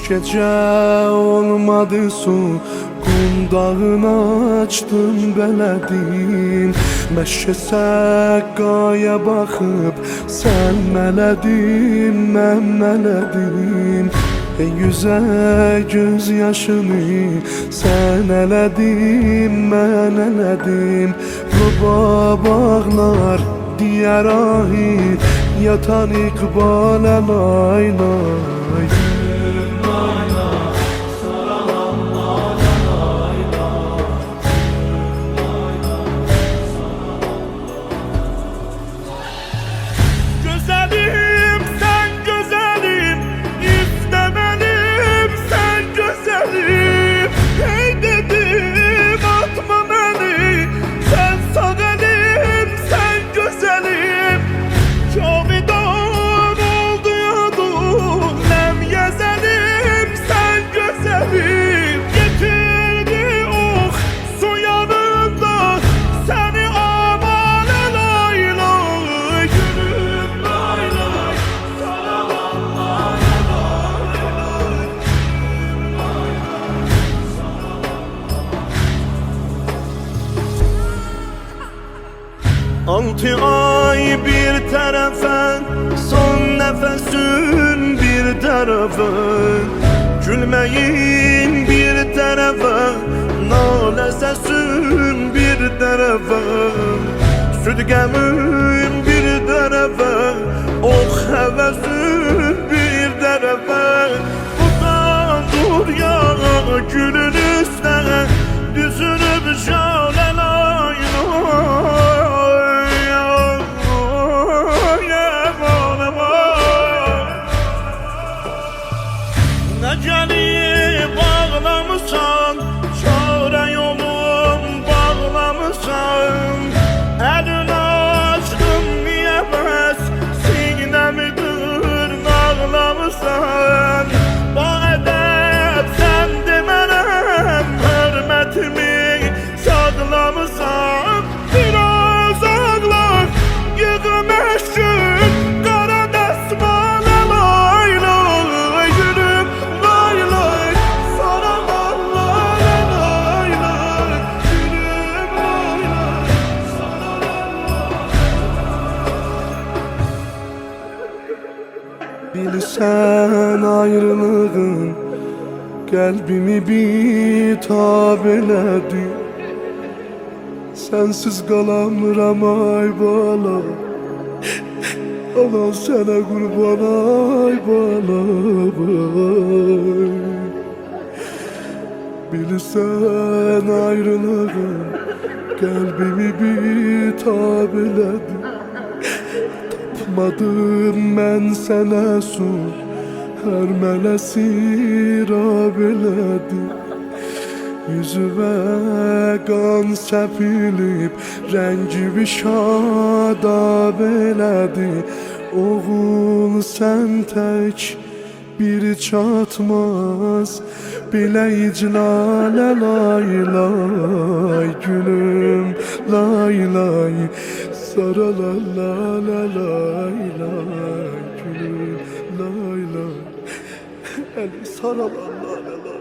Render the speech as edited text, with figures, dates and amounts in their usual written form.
gece olmadı su, qundağını açdım bələdim. Məşə səqqaya baxıb sən mələdin, mən mələdim. Ey güzel göz yaşını sen elədim, mən elədim. Baba bağlar diğer ahi yatan iqbal lay lay. Güzelim sen güzelim, istemelim sen güzelim. Hey dedim atma beni, sen sağ elim sen güzelim. Çoğudan oldu yadum, nem yezelim sen güzelim. Getirdi oh su yanında seni aman lay lay. Gülüm lay lay, sana vallahi lay lay. Altı ay bir tarafa, son nefesin bir tarafa. Gülmeyin bir tarafa, nale sesin bir tarafa. Südgemin bir tarafa, oh hevesin bir tarafa. Utan dur ya gülün üstüne, düzünüp şale lay lay. Necəni bağlamısan, çare yolum bağlamısan. Elini açdım niye bəs, sinəmi dırnaqlamısan. Bu ədəb sən demərəm, hörmətimi saxlamısan. Biraz ağlar, yığım əşkün, qara dəsmal lay lay. Gülüm lay lay, sana vallahi lay lay. Gülüm lay lay, sana Bilsən ayrılığın qəlbimi bitab elədi. Sensiz qalamıram ay bala, anan sənə qurban ay bala vay. Bilsən ayrılığın qəlbimi bitab elədi. Tapmadım mən sənə su, hər mələsi rab elədi. Yüzüme qan səpilib, rəngi şadab elədi. Oğul sən tək bir çatmaz, bilə iclalə lay lay. Gülüm lay lay, sarala la la lay lay. Gülüm lay lay, eli sarala la la lay.